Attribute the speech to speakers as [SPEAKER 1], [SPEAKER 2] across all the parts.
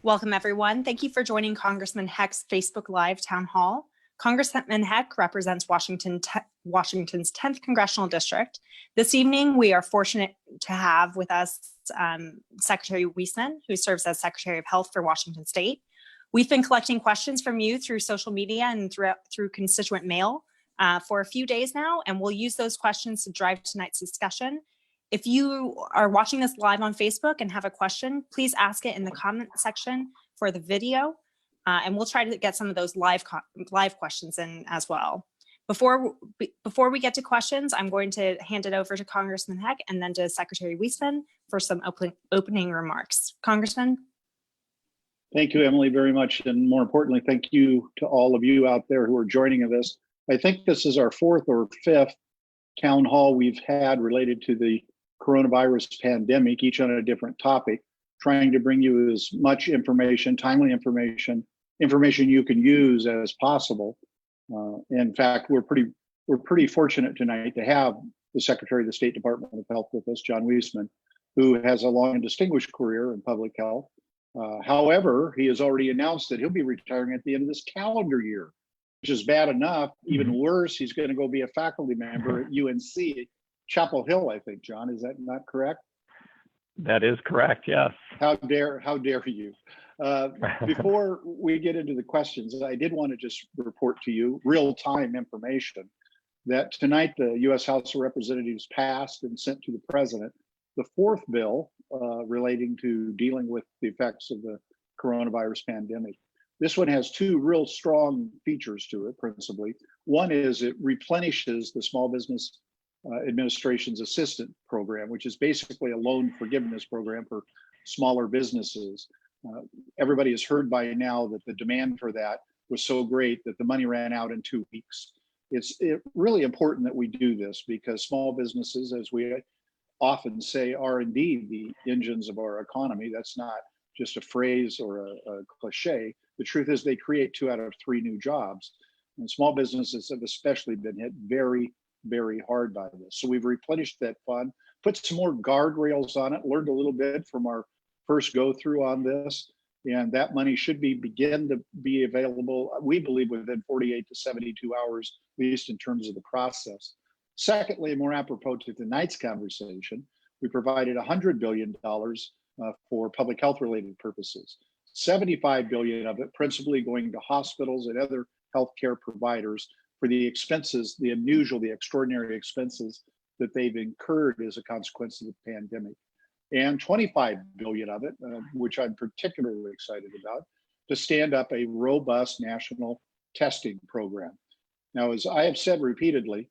[SPEAKER 1] Welcome, everyone. Thank you for joining Congressman Heck's Facebook Live Town Hall. Congressman Heck represents Washington's 10th Congressional District. This evening, we are fortunate to have with us Secretary Wiesman, who serves as Secretary of Health for Washington State. We've been collecting questions from you through social media and through constituent mail for a few days now, and we'll use those questions to drive tonight's discussion. If you are watching this live on Facebook and have a question, please ask it in the comment section for the video, and we'll try to get some of those live questions in as well. Before we get to questions, I'm going to hand it over to Congressman Heck and then to Secretary Wiesman for some opening remarks. Congressman?
[SPEAKER 2] Thank you, Emily, very much. And more importantly, thank you to all of you out there who are joining us. I think this is our 4th or 5th town hall we've had related to the coronavirus pandemic, each on a different topic, trying to bring you as much information, timely information you can use as possible. In fact, we're pretty fortunate tonight to have the Secretary of the State Department of Health with us, John Wiesman, who has a long and distinguished career in public health. However, he has already announced that he'll be retiring at the end of this calendar year, which is bad enough. Even worse, he's going to go be a faculty member at UNC, Chapel Hill, I think, John. Is that not correct?
[SPEAKER 3] That is correct, yes.
[SPEAKER 2] How dare you? Before we get into the questions, I did want to just report to you real-time information that tonight the U.S. House of Representatives passed and sent to the President the 4th bill relating to dealing with the effects of the coronavirus pandemic. This one has 2 real strong features to it, principally. One is it replenishes the Small Business Administration's assistant program, which is basically a loan forgiveness program for smaller businesses. Everybody has heard by now that the demand for that was so great that the money ran out in 2 weeks. It's really important that we do this because small businesses, as we often say, are indeed the engines of our economy. That's not just a phrase or a cliche. The truth is they create 2 out of 3 new jobs. And small businesses have especially been hit very, very hard by this. So we've replenished that fund, put some more guardrails on it, learned a little bit from our first go through on this. And that money should begin to be available, we believe, within 48 to 72 hours, at least in terms of the process. Secondly, more apropos to tonight's conversation, we provided $100 billion for public health related purposes. $75 billion of it principally going to hospitals and other healthcare providers for the expenses, the unusual, the extraordinary expenses that they've incurred as a consequence of the pandemic. And $25 billion of it, which I'm particularly excited about, to stand up a robust national testing program. Now, as I have said repeatedly,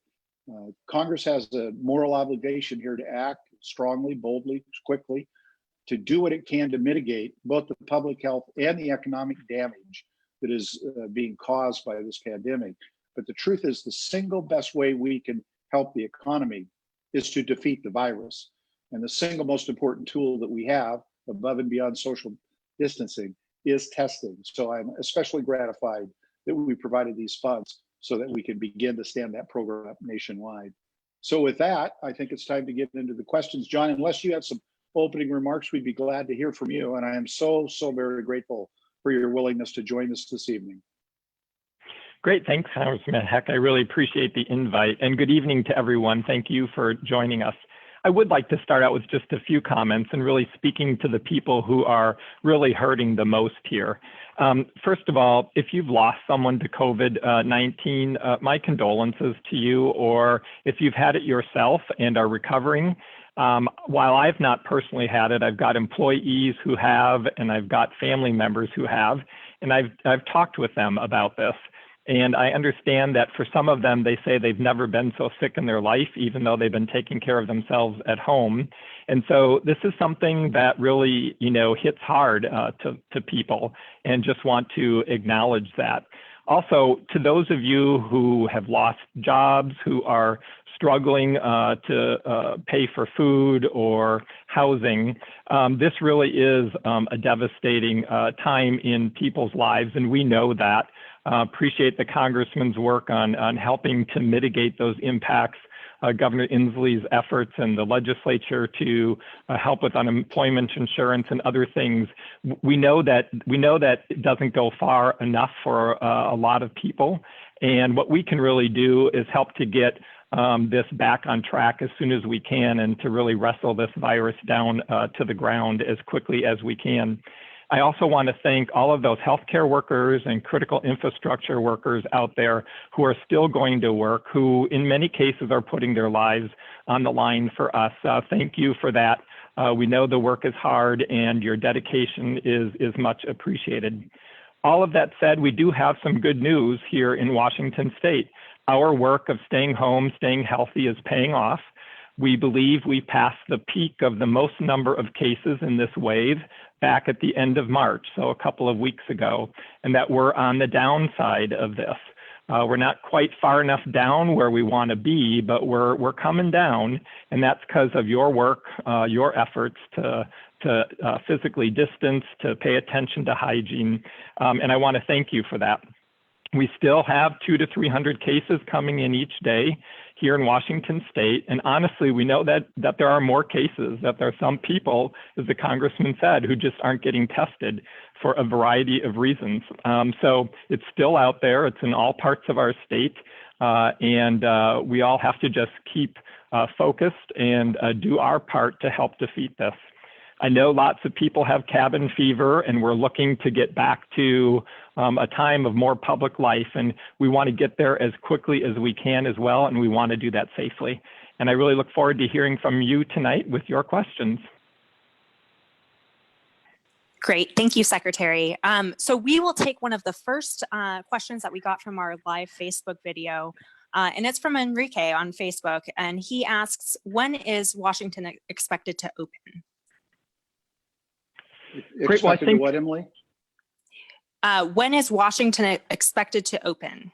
[SPEAKER 2] Congress has a moral obligation here to act strongly, boldly, quickly, to do what it can to mitigate both the public health and the economic damage that is being caused by this pandemic. But the truth is, the single best way we can help the economy is to defeat the virus. And the single most important tool that we have, above and beyond social distancing, is testing. So I'm especially gratified that we provided these funds so that we can begin to stand that program up nationwide. So with that, I think it's time to get into the questions. John, unless you have some opening remarks, we'd be glad to hear from you. And I am so very grateful for your willingness to join us this evening.
[SPEAKER 3] Great, thanks, Congressman Heck. I really appreciate the invite, and good evening to everyone. Thank you for joining us. I would like to start out with just a few comments and really speaking to the people who are really hurting the most here. First of all, if you've lost someone to COVID-19, my condolences to you, or if you've had it yourself and are recovering. While I've not personally had it, I've got employees who have, and I've got family members who have, and I've talked with them about this. And I understand that for some of them, they say they've never been so sick in their life, even though they've been taking care of themselves at home. And so this is something that really, hits hard to people, and just want to acknowledge that. Also, to those of you who have lost jobs, who are struggling to pay for food or housing, this really is a devastating time in people's lives, and we know that. Appreciate the Congressman's work on helping to mitigate those impacts Governor Inslee's efforts and the legislature to help with unemployment insurance and other things. We know that it doesn't go far enough for a lot of people. And what we can really do is help to get this back on track as soon as we can, and to really wrestle this virus down to the ground as quickly as we can. I also want to thank all of those healthcare workers and critical infrastructure workers out there who are still going to work, who in many cases are putting their lives on the line for us. Thank you for that. We know the work is hard and your dedication is much appreciated. All of that said, we do have some good news here in Washington State. Our work of staying home, staying healthy is paying off. We believe we passed the peak of the most number of cases in this wave back at the end of March, so a couple of weeks ago, and that we're on the downside of this. We're not quite far enough down where we want to be, but we're coming down, and that's because of your work, your efforts to physically distance, to pay attention to hygiene, and I want to thank you for that. We still have 200 to 300 cases coming in each day here in Washington State. And honestly, we know that there are more cases, that there are some people, as the congressman said, who just aren't getting tested for a variety of reasons. So it's still out there. It's in all parts of our state. And we all have to just keep focused and do our part to help defeat this. I know lots of people have cabin fever, and we're looking to get back to a time of more public life, and we want to get there as quickly as we can as well, and we want to do that safely. And I really look forward to hearing from you tonight with your questions.
[SPEAKER 1] Great, thank you, Secretary. So we will take one of the first questions that we got from our live Facebook video, and it's from Enrique on Facebook, and he asks, when is Washington expected to open?
[SPEAKER 2] Great. Well, I think what, Emily?
[SPEAKER 1] When is Washington expected to open?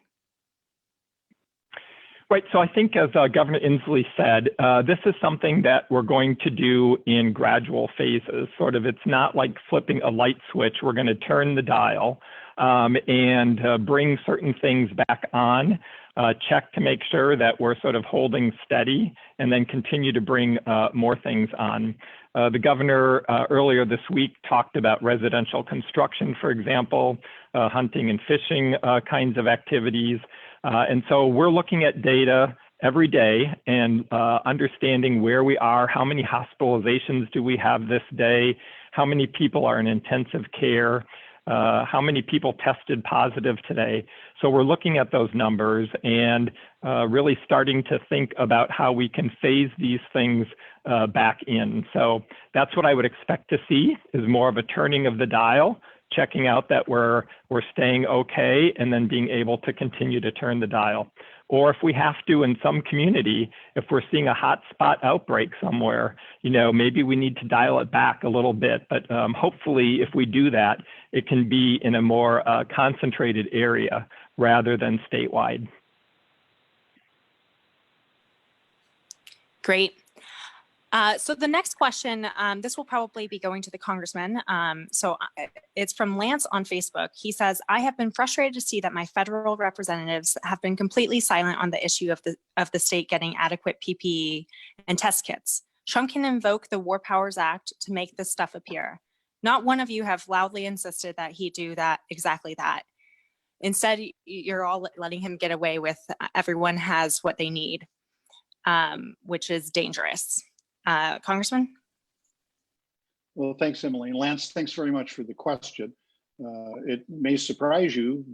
[SPEAKER 3] Right, so I think as Governor Inslee said, this is something that we're going to do in gradual phases. Sort of, it's not like flipping a light switch. We're going to turn the dial and bring certain things back on, check to make sure that we're sort of holding steady, and then continue to bring more things on. The governor earlier this week talked about residential construction, for example, hunting and fishing kinds of activities. And so we're looking at data every day and understanding where we are, how many hospitalizations do we have this day, how many people are in intensive care, how many people tested positive today. So we're looking at those numbers and really starting to think about how we can phase these things back in. So that's what I would expect to see, is more of a turning of the dial, checking out that we're staying okay, and then being able to continue to turn the dial. Or if we have to, in some community, if we're seeing a hot spot outbreak somewhere, maybe we need to dial it back a little bit. But hopefully, if we do that, it can be in a more concentrated area rather than statewide.
[SPEAKER 1] Great. So the next question, this will probably be going to the congressman. So it's from Lance on Facebook. He says, I have been frustrated to see that my federal representatives have been completely silent on the issue of the state getting adequate PPE and test kits. Trump can invoke the War Powers Act to make this stuff appear. Not one of you have loudly insisted that he do exactly that. Instead, you're all letting him get away with everyone has what they need, which is dangerous. Congressman?
[SPEAKER 2] Well, thanks, Emily. And Lance, thanks very much for the question. It may surprise you,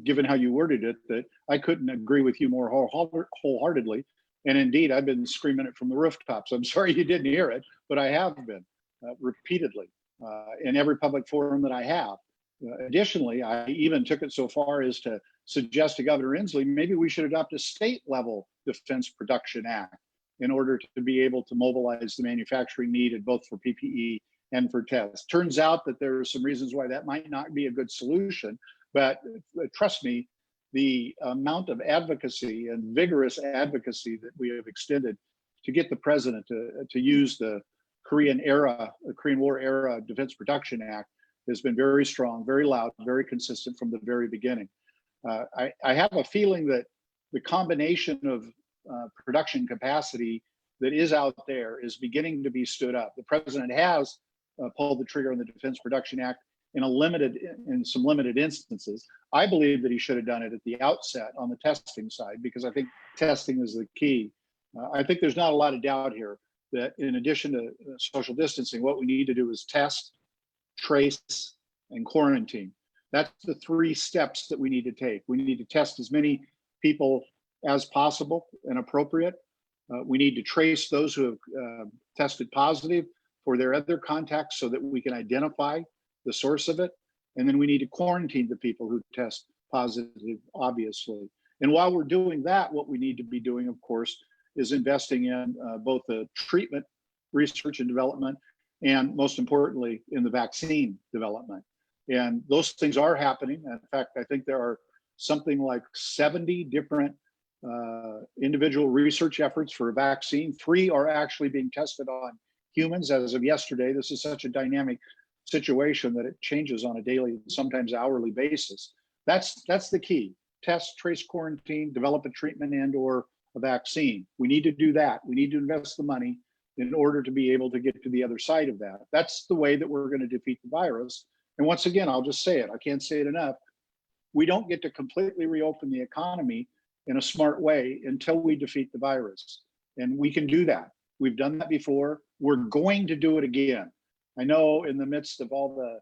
[SPEAKER 2] given how you worded it, that I couldn't agree with you more wholeheartedly. And indeed, I've been screaming it from the rooftops. I'm sorry you didn't hear it, but I have been repeatedly in every public forum that I have. Additionally, I even took it so far as to suggest to Governor Inslee, maybe we should adopt a state-level Defense Production Act in order to be able to mobilize the manufacturing needed both for PPE and for tests. Turns out that there are some reasons why that might not be a good solution, but trust me, the amount of advocacy and vigorous advocacy that we have extended to get the president to use the Korean War era Defense Production Act has been very strong, very loud, very consistent from the very beginning. I have a feeling that the combination of production capacity that is out there is beginning to be stood up. The president has pulled the trigger on the Defense Production Act in some limited instances. I believe that he should have done it at the outset on the testing side, because I think testing is the key. I think there's not a lot of doubt here that in addition to social distancing, what we need to do is test, trace, and quarantine. That's the 3 steps that we need to take. We need to test as many people as possible and appropriate. We need to trace those who have tested positive for their other contacts so that we can identify the source of it. And then we need to quarantine the people who test positive, obviously. And while we're doing that, what we need to be doing, of course, is investing in both the treatment, research and development, and most importantly, in the vaccine development. And those things are happening. In fact, I think there are something like 70 different individual research efforts for a vaccine. 3 are actually being tested on humans as of yesterday. This is such a dynamic situation that it changes on a daily, sometimes hourly basis. That's the key. Test, trace, quarantine, develop a treatment and or a vaccine. We need to do that. We need to invest the money in order to be able to get to the other side of that. That's the way that we're going to defeat the virus. And once again, I'll just say it. I can't say it enough. We don't get to completely reopen the economy in a smart way until we defeat the virus. And we can do that. We've done that before. We're going to do it again. I know in the midst of all the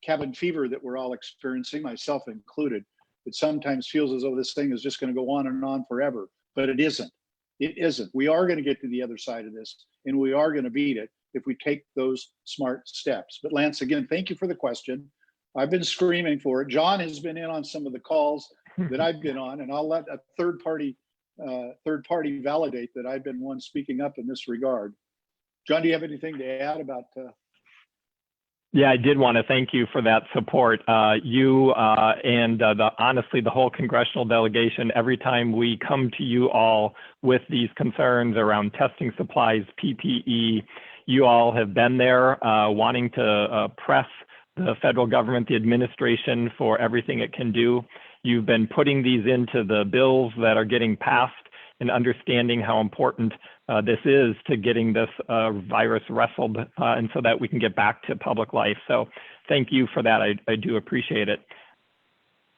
[SPEAKER 2] cabin fever that we're all experiencing, myself included, it sometimes feels as though this thing is just going to go on and on forever, but it isn't. It isn't. We are going to get to the other side of this, and we are going to beat it if we take those smart steps. But Lance, again, thank you for the question. I've been screaming for it. John has been in on some of the calls that I've been on, and I'll let a third party validate that I've been one speaking up in this regard. John, do you have anything to add about?
[SPEAKER 3] Yeah, I did want to thank you for that support. You and honestly, the whole congressional delegation, every time we come to you all with these concerns around testing supplies, PPE, you all have been there wanting to press the federal government, the administration, for everything it can do. You've been putting these into the bills that are getting passed and understanding how important this is to getting this virus wrestled and so that we can get back to public life. So thank you for that. I do appreciate it.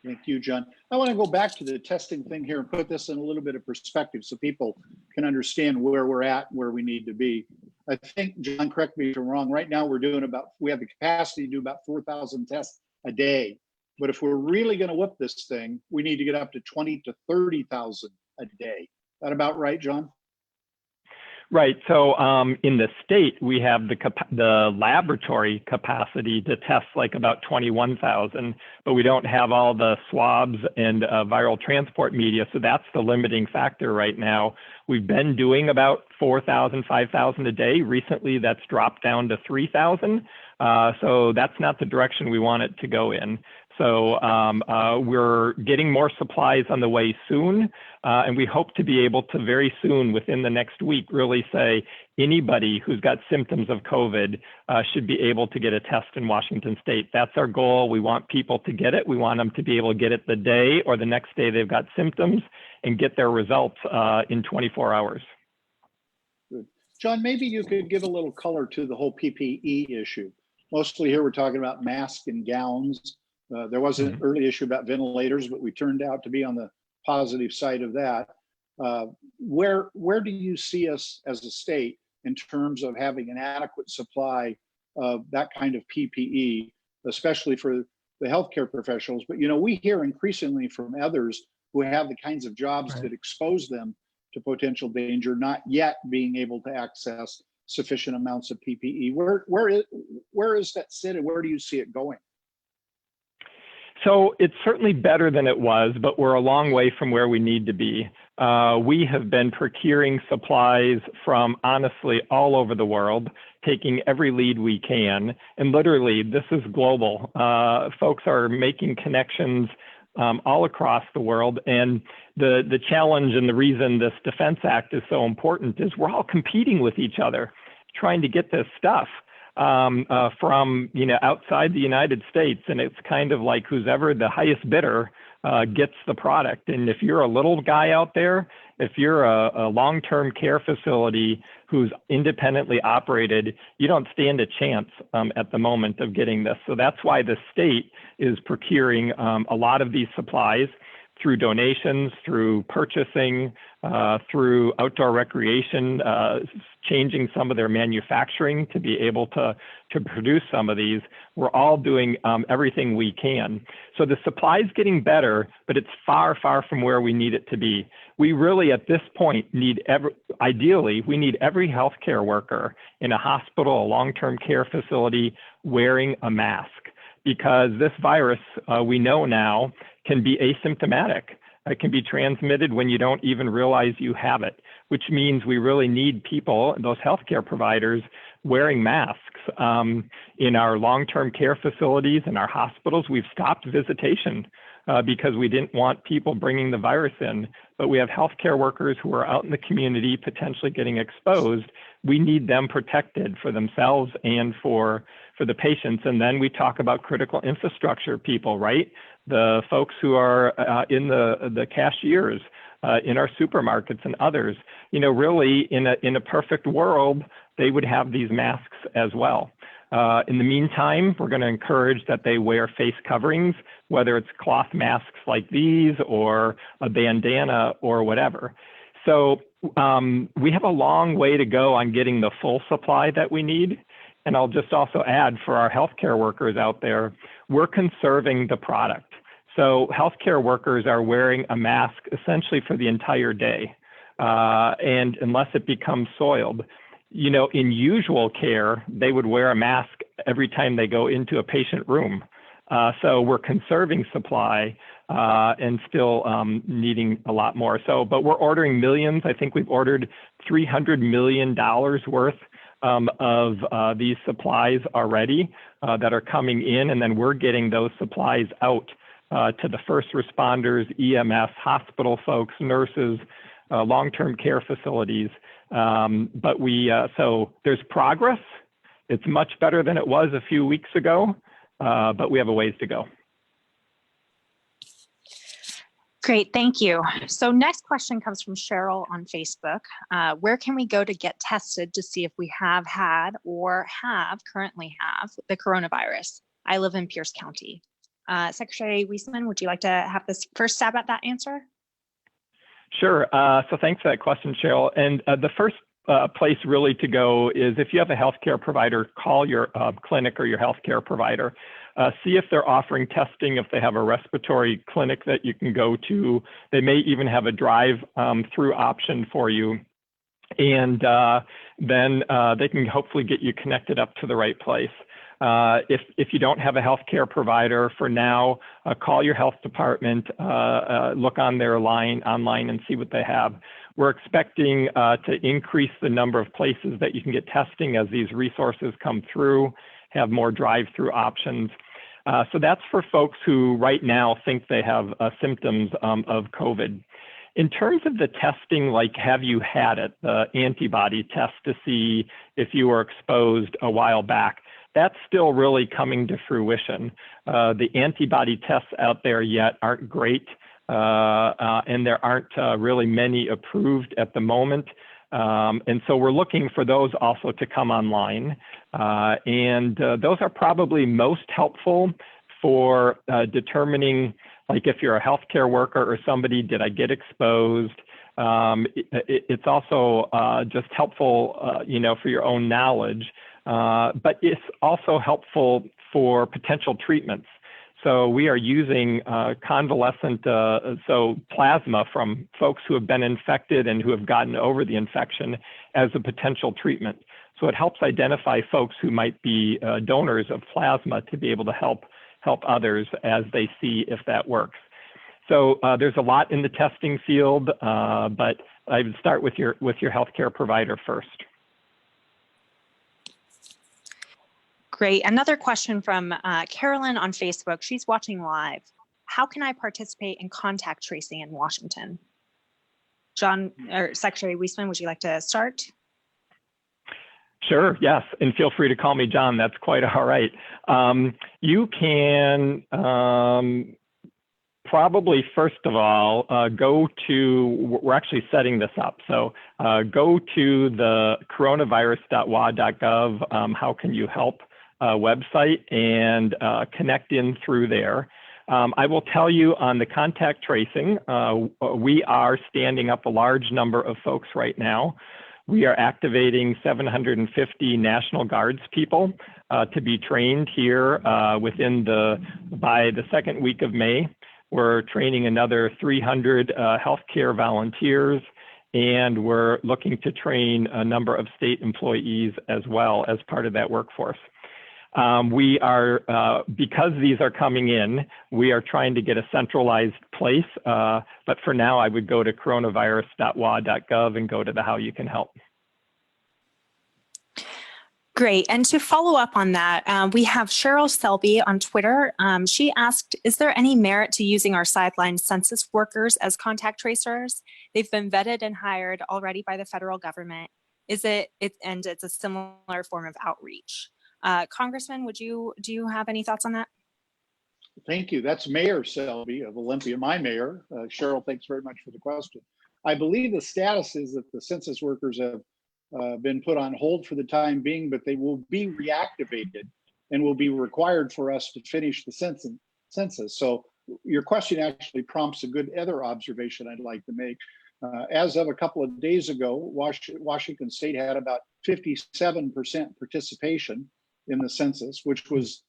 [SPEAKER 2] Thank you, John. I want to go back to the testing thing here and put this in a little bit of perspective so people can understand where we're at, where we need to be. I think, John, correct me if I'm wrong, right now we have the capacity to do about 4,000 tests a day. But if we're really going to whip this thing, we need to get up to 20 to 30,000 a day. That about right, John?
[SPEAKER 3] Right. So in the state, we have the laboratory capacity to test like about 21,000, but we don't have all the swabs and viral transport media. So that's the limiting factor right now. We've been doing about 4,000, 5,000 a day. Recently, that's dropped down to 3,000. So that's not the direction we want it to go in. So we're getting more supplies on the way soon, and we hope to be able to very soon, within the next week, really say anybody who's got symptoms of COVID should be able to get a test in Washington State. That's our goal. We want people to get it. We want them to be able to get it the day or the next day they've got symptoms and get their results in 24 hours.
[SPEAKER 2] Good. John, maybe you could give a little color to the whole PPE issue. Mostly here we're talking about masks and gowns. There was an early issue about ventilators, but we turned out to be on the positive side of that. Where do you see us as a state in terms of having an adequate supply of that kind of PPE, especially for the healthcare professionals? But, you know, we hear increasingly from others who have the kinds of jobs that expose them to potential danger, not yet being able to access sufficient amounts of PPE. Where is that sit, and where do you see it going?
[SPEAKER 3] So it's certainly better than it was, but we're a long way from where we need to be. We have been procuring supplies from honestly all over the world, taking every lead we can. And literally, this is global. Folks are making connections all across the world. And the challenge and the reason this Defense Act is so important is we're all competing with each other, trying to get this stuff from outside the United States, and it's kind of like who's ever the highest bidder gets the product. And if you're a little guy out there, if you're a long-term care facility who's independently operated, you don't stand a chance at the moment of getting this. So that's why the state is procuring a lot of these supplies through donations, through purchasing, through outdoor recreation, changing some of their manufacturing to be able to produce some of these. We're all doing everything we can. So the supply is getting better, but it's far, far from where we need it to be. We really, at this point, ideally, we need every healthcare worker in a hospital, a long-term care facility wearing a mask, because this virus, we know now, can be asymptomatic. It can be transmitted when you don't even realize you have it, which means we really need people, those healthcare providers, wearing masks. In our long-term care facilities, in our hospitals, we've stopped visitation because we didn't want people bringing the virus in. But we have healthcare workers who are out in the community potentially getting exposed. We need them protected for themselves and for the patients. And then we talk about critical infrastructure people, right? The folks who are in the cashiers, in our supermarkets and others. You know, really in a perfect world, they would have these masks as well. In the meantime, we're going to encourage that they wear face coverings, whether it's cloth masks like these or a bandana or whatever. So we have a long way to go on getting the full supply that we need. And I'll just also add, for our healthcare workers out there, we're conserving the product. So healthcare workers are wearing a mask essentially for the entire day, and unless it becomes soiled. You know, in usual care, they would wear a mask every time they go into a patient room. So we're conserving supply and still needing a lot more. So, but we're ordering millions. I think we've ordered $300 million worth of these supplies already that are coming in, and then we're getting those supplies out to the first responders, EMS, hospital folks, nurses, long-term care facilities. But so there's progress. It's much better than it was a few weeks ago, but we have a ways to go.
[SPEAKER 1] Great, thank you. So next question comes from Cheryl on Facebook. Where can we go to get tested to see if we have had or currently have the coronavirus? I live in Pierce County. Secretary Wiesman, would you like to have this first stab at that answer?
[SPEAKER 3] Sure. So thanks for that question, Cheryl. And the first place really to go is, if you have a healthcare provider, call your clinic or your healthcare provider. See if they're offering testing, if they have a respiratory clinic that you can go to. They may even have a drive-through option for you. And then they can hopefully get you connected up to the right place. If you don't have a healthcare provider for now, call your health department, look on their online and see what they have. We're expecting to increase the number of places that you can get testing as these resources come through, have more drive-through options. So that's for folks who right now think they have symptoms of COVID. In terms of the testing, like have you had it, the antibody test to see if you were exposed a while back, that's still really coming to fruition. The antibody tests out there yet aren't great, and there aren't really many approved at the moment. And so we're looking for those also to come online. And those are probably most helpful for determining, like if you're a healthcare worker or somebody, did I get exposed? It's also just helpful, you know, for your own knowledge. But it's also helpful for potential treatments. So we are using convalescent, so plasma from folks who have been infected and who have gotten over the infection as a potential treatment. So it helps identify folks who might be donors of plasma to be able to help others as they see if that works. So there's a lot in the testing field, but I would start with your healthcare provider first.
[SPEAKER 1] Great. Another question from Carolyn on Facebook. She's watching live. How can I participate in contact tracing in Washington? John, or Secretary Wiesman, would you like to start?
[SPEAKER 3] Sure, yes, and feel free to call me John. That's quite all right. You can probably first of all, we're actually setting this up. So go to the coronavirus.wa.gov, how can you help website, and connect in through there. I will tell you on the contact tracing, we are standing up a large number of folks right now. We are activating 750 National Guards people to be trained here by the second week of May. We're training another 300 healthcare volunteers, and we're looking to train a number of state employees as well as part of that workforce. We are, because these are coming in, we are trying to get a centralized place, but for now I would go to coronavirus.wa.gov and go to the how you can help.
[SPEAKER 1] Great. And to follow up on that, we have Cheryl Selby on Twitter. She asked, is there any merit to using our sideline census workers as contact tracers? They've been vetted and hired already by the federal government. And it's a similar form of outreach. Congressman, do you have any thoughts on that?
[SPEAKER 2] Thank you. That's Mayor Selby of Olympia, my mayor. Cheryl, thanks very much for the question. I believe the status is that the census workers have been put on hold for the time being, but they will be reactivated and will be required for us to finish the census. So your question actually prompts a good other observation I'd like to make. As of a couple of days ago, Washington State had about 57% participation in the census, which was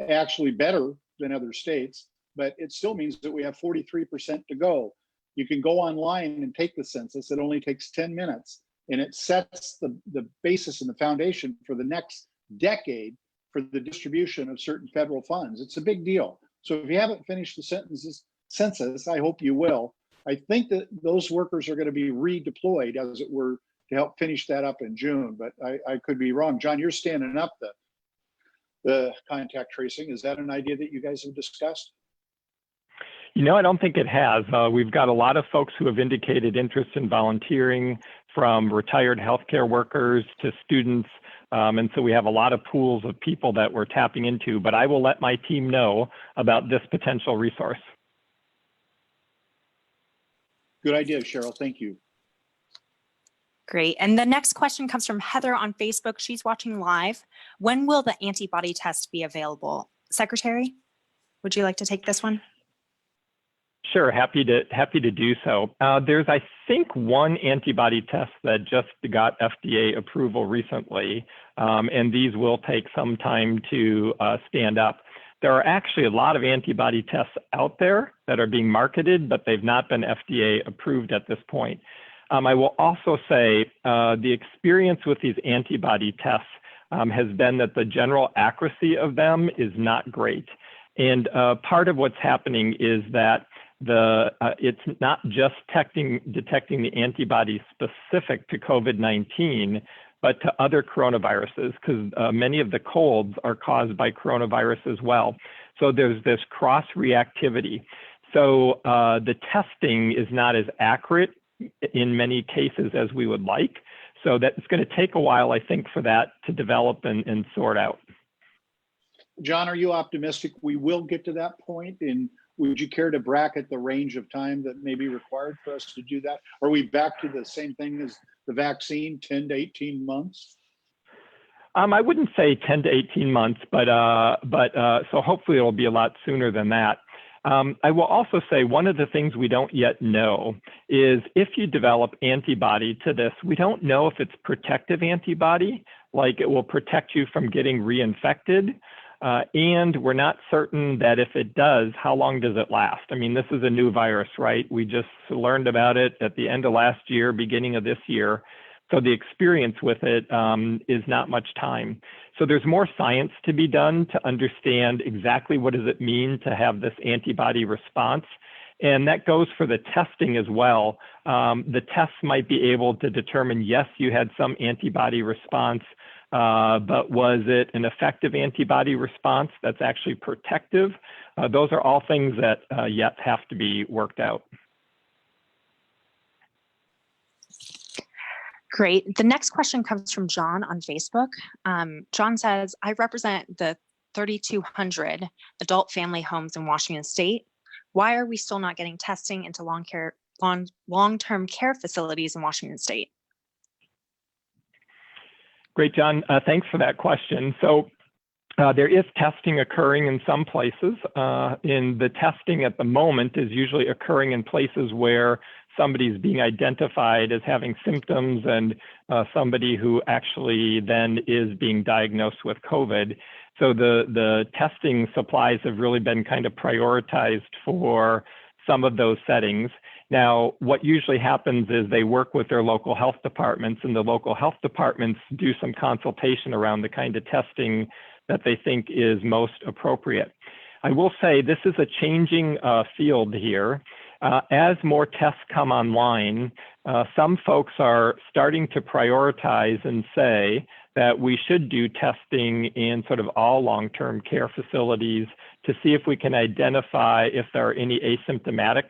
[SPEAKER 2] actually better than other states, but it still means that we have 43% to go. You can go online and take the census. It only takes 10 minutes, and it sets the basis and the foundation for the next decade for the distribution of certain federal funds. It's a big deal. So if you haven't finished the census, I hope you will. I think that those workers are going to be redeployed, as it were, to help finish that up in June, but I could be wrong. John, you're standing up the contact tracing. Is that an idea that you guys have discussed?
[SPEAKER 3] You know, I don't think it has. We've got a lot of folks who have indicated interest in volunteering, from retired healthcare workers to students. And so we have a lot of pools of people that we're tapping into, but I will let my team know about this potential resource.
[SPEAKER 2] Good idea, Cheryl. Thank you.
[SPEAKER 1] Great. And the next question comes from Heather on Facebook. She's watching live. When will the antibody test be available? Secretary, would you like to take this one?
[SPEAKER 3] Sure, happy to do so. There's, I think, one antibody test that just got FDA approval recently, and these will take some time to stand up. There are actually a lot of antibody tests out there that are being marketed, but they've not been FDA approved at this point. I will also say the experience with these antibody tests has been that the general accuracy of them is not great. And part of what's happening is that it's not just detecting the antibodies specific to COVID-19, but to other coronaviruses, because many of the colds are caused by coronavirus as well. So there's this cross-reactivity. So the testing is not as accurate in many cases as we would like. So that's going to take a while, I think, for that to develop and sort out.
[SPEAKER 2] John, are you optimistic we will get to that point? And would you care to bracket the range of time that may be required for us to do that? Are we back to the same thing as the vaccine, 10 to 18 months?
[SPEAKER 3] I wouldn't say 10 to 18 months, but so hopefully it'll be a lot sooner than that. I will also say one of the things we don't yet know is if you develop antibody to this, we don't know if it's protective antibody, like it will protect you from getting reinfected. And we're not certain that if it does, how long does it last? I mean, this is a new virus, right? We just learned about it at the end of last year, beginning of this year. So the experience with it is not much time. So there's more science to be done to understand exactly what does it mean to have this antibody response. And that goes for the testing as well. The tests might be able to determine, yes, you had some antibody response, but was it an effective antibody response that's actually protective? Those are all things that yet have to be worked out.
[SPEAKER 1] Great. The next question comes from John on Facebook. John says, I represent the 3,200 adult family homes in Washington State. Why are we still not getting testing into long-term care facilities in Washington State?
[SPEAKER 3] Great, John. Thanks for that question. So there is testing occurring in some places. In the testing at the moment is usually occurring in places where somebody's being identified as having symptoms and somebody who actually then is being diagnosed with COVID. So the testing supplies have really been kind of prioritized for some of those settings. Now, what usually happens is they work with their local health departments, and the local health departments do some consultation around the kind of testing that they think is most appropriate. I will say this is a changing field here. As more tests come online, some folks are starting to prioritize and say that we should do testing in sort of all long-term care facilities to see if we can identify if there are any asymptomatic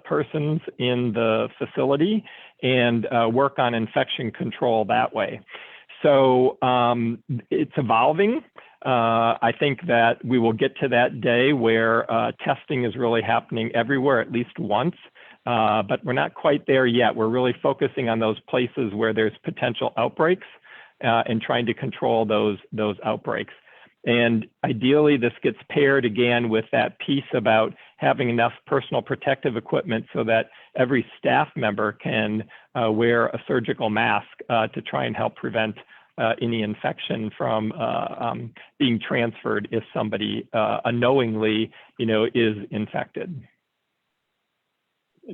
[SPEAKER 3] persons in the facility and work on infection control that way. So it's evolving. I think that we will get to that day where testing is really happening everywhere at least once, but we're not quite there yet. We're really focusing on those places where there's potential outbreaks and trying to control those outbreaks. And ideally, this gets paired again with that piece about having enough personal protective equipment so that every staff member can wear a surgical mask to try and help prevent any infection from being transferred if somebody unknowingly, is infected.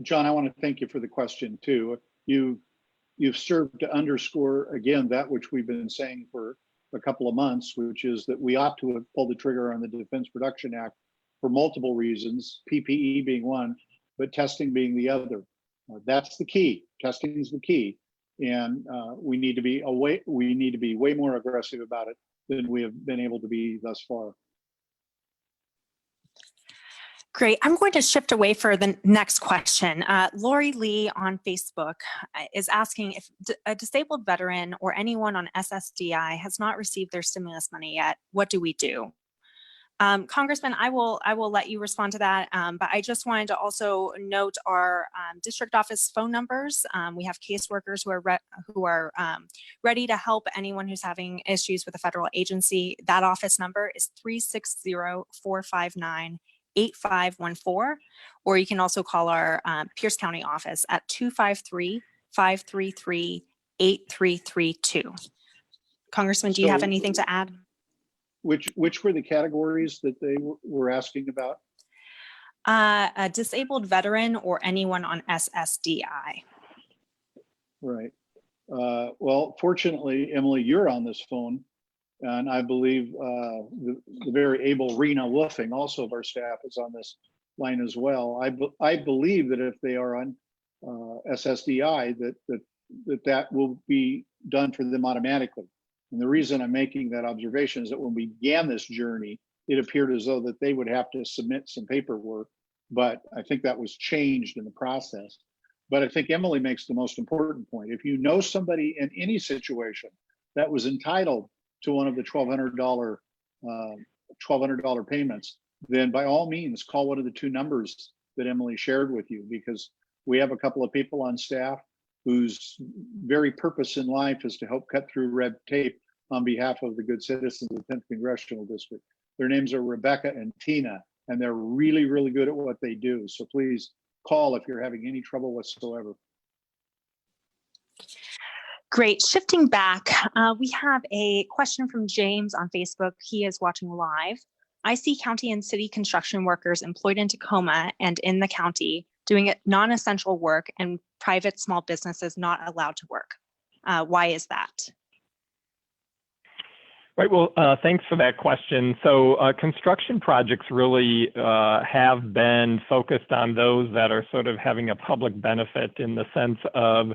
[SPEAKER 2] John, I want to thank you for the question too. You've served to underscore again that which we've been saying for a couple of months, which is that we ought to have pulled the trigger on the Defense Production Act for multiple reasons, PPE being one, but testing being the other. That's the key. Testing is the key, and we need to be way more aggressive about it than we have been able to be thus far.
[SPEAKER 1] Great. I'm going to shift away for the next question. Lori Lee on Facebook is asking if a disabled veteran or anyone on SSDI has not received their stimulus money yet, what do we do? Congressman, I will let you respond to that, but I just wanted to also note our district office phone numbers. We have caseworkers who are ready to help anyone who's having issues with a federal agency. That office number is 360-459-8514, or you can also call our Pierce County office at 253-533-8332. Congressman, do you have anything to add?
[SPEAKER 2] Which were the categories that they were asking about?
[SPEAKER 1] A disabled veteran or anyone on SSDI.
[SPEAKER 2] Right. Well, fortunately, Emily, you're on this phone. And I believe the very able Rena Woofing, also of our staff, is on this line as well. I believe that if they are on SSDI, that will be done for them automatically. And the reason I'm making that observation is that when we began this journey, it appeared as though that they would have to submit some paperwork, but I think that was changed in the process. But I think Emily makes the most important point. If you know somebody in any situation that was entitled to one of the $1,200 payments, then by all means call one of the two numbers that Emily shared with you, because we have a couple of people on staff whose very purpose in life is to help cut through red tape on behalf of the good citizens of the 10th Congressional District. Their names are Rebecca and Tina, and they're really, really good at what they do. So please call if you're having any trouble whatsoever.
[SPEAKER 1] Great. Shifting back, we have a question from James on Facebook. He is watching live. I see county and city construction workers employed in Tacoma and in the county doing non-essential work, and private small businesses not allowed to work. Why is that?
[SPEAKER 3] Right, well, thanks for that question. So construction projects really have been focused on those that are sort of having a public benefit in the sense of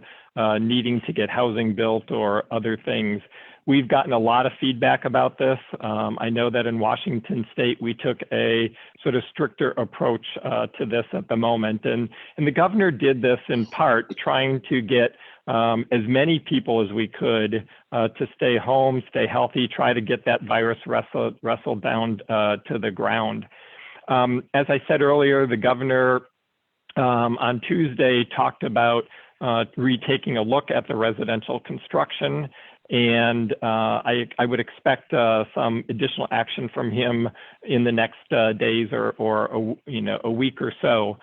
[SPEAKER 3] needing to get housing built or other things. We've gotten a lot of feedback about this. I know that in Washington State, we took a sort of stricter approach to this at the moment. And the governor did this in part trying to get as many people as we could to stay home, stay healthy, try to get that virus wrestled down to the ground. As I said earlier, the governor on Tuesday talked about retaking a look at the residential construction, and I would expect some additional action from him in the next days or a week or so,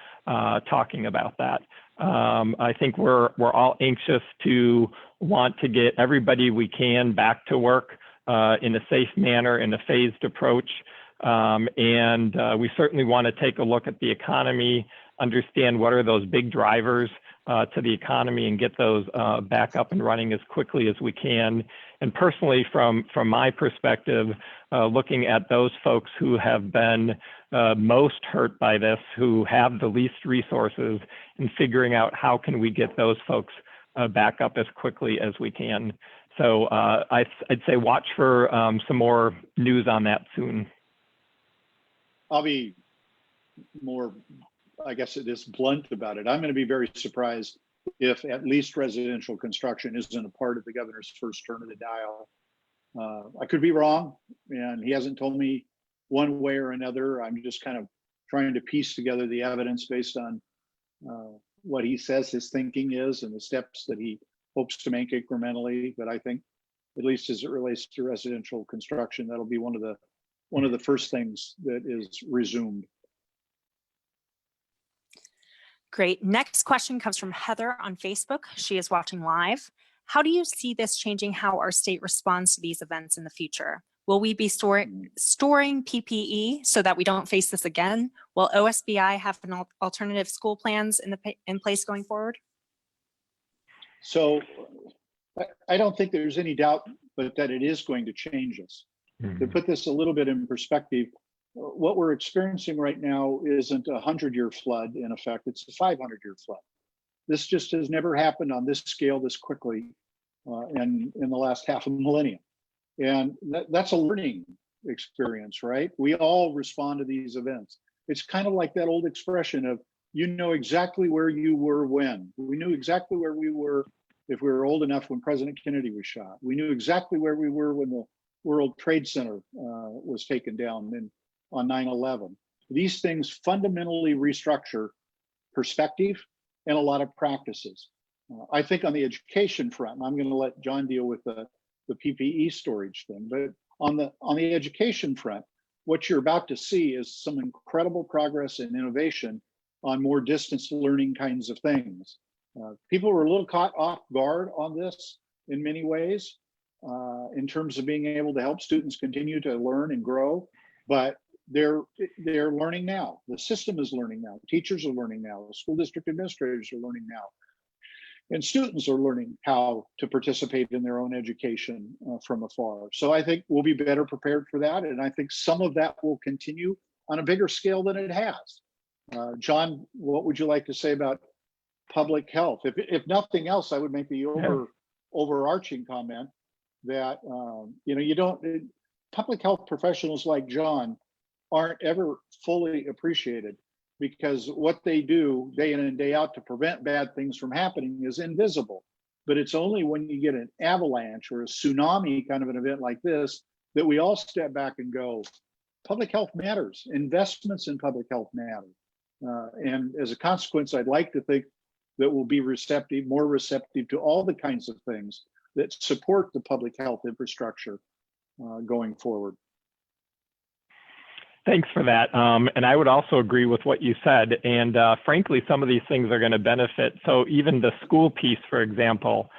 [SPEAKER 3] talking about that. I think we're all anxious to want to get everybody we can back to work in a safe manner, in a phased approach, and we certainly want to take a look at the economy, understand what are those big drivers to the economy, and get those back up and running as quickly as we can. And personally, from my perspective, looking at those folks who have been most hurt by this, who have the least resources, and figuring out how can we get those folks back up as quickly as we can. So I'd say watch for some more news on that soon.
[SPEAKER 2] I'll be more, I guess it is, blunt about it. I'm going to be very surprised if at least residential construction isn't a part of the governor's first turn of the dial. I could be wrong, and he hasn't told me one way or another. I'm just kind of trying to piece together the evidence based on what he says his thinking is and the steps that he hopes to make incrementally. But I think, at least as it relates to residential construction, that'll be one of the first things that is resumed.
[SPEAKER 1] Great. Next question comes from Heather on Facebook. She is watching live. How do you see this changing how our state responds to these events in the future? Will we be storing PPE so that we don't face this again? Will OSBI have an alternative school plans in place going forward?
[SPEAKER 2] So I don't think there's any doubt but that it is going to change us. To put this a little bit in perspective, what we're experiencing right now isn't a 100-year flood. In effect, it's a 500-year flood. This just has never happened on this scale this quickly in the last half a millennium. And that's a learning experience, right? We all respond to these events. It's kind of like that old expression of, you know exactly where you were when. We knew exactly where we were if we were old enough when President Kennedy was shot. We knew exactly where we were when the World Trade Center was taken down on 9/11. These things fundamentally restructure perspective and a lot of practices. I think on the education front, and I'm going to let John deal with the PPE storage thing, but on the education front, what you're about to see is some incredible progress and innovation on more distance learning kinds of things. People were a little caught off guard on this in many ways, in terms of being able to help students continue to learn and grow, but they're learning now. The system is learning now. Teachers are learning now. School district administrators are learning now. And students are learning how to participate in their own education from afar. So I think we'll be better prepared for that. And I think some of that will continue on a bigger scale than it has. John, what would you like to say about public health? If nothing else, I would make the overarching comment that public health professionals like John aren't ever fully appreciated, because what they do day in and day out to prevent bad things from happening is invisible. But it's only when you get an avalanche or a tsunami kind of an event like this that we all step back and go, public health matters. Investments in public health matter. And as a consequence, I'd like to think that we'll be more receptive to all the kinds of things that support the public health infrastructure going forward.
[SPEAKER 3] Thanks for that. And I would also agree with what you said. And frankly, some of these things are going to benefit. So even the school piece, for example,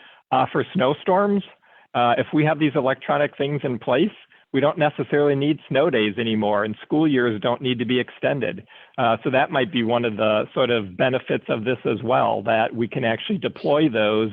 [SPEAKER 3] for snowstorms, if we have these electronic things in place, we don't necessarily need snow days anymore, and school years don't need to be extended. So that might be one of the sort of benefits of this as well, that we can actually deploy those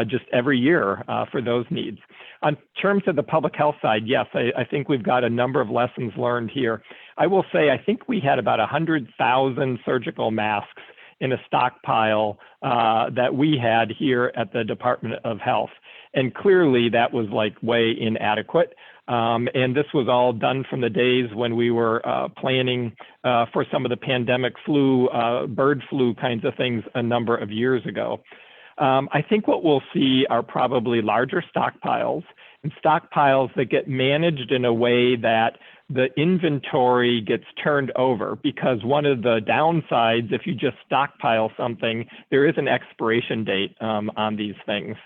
[SPEAKER 3] just every year for those needs. On terms of the public health side, yes, I think we've got a number of lessons learned here. I will say, I think we had about 100,000 surgical masks in a stockpile that we had here at the Department of Health. And clearly that was like way inadequate. And this was all done from the days when we were planning for some of the pandemic flu, bird flu kinds of things a number of years ago. I think what we'll see are probably larger stockpiles, and stockpiles that get managed in a way that the inventory gets turned over, because one of the downsides, if you just stockpile something, there is an expiration date on these things.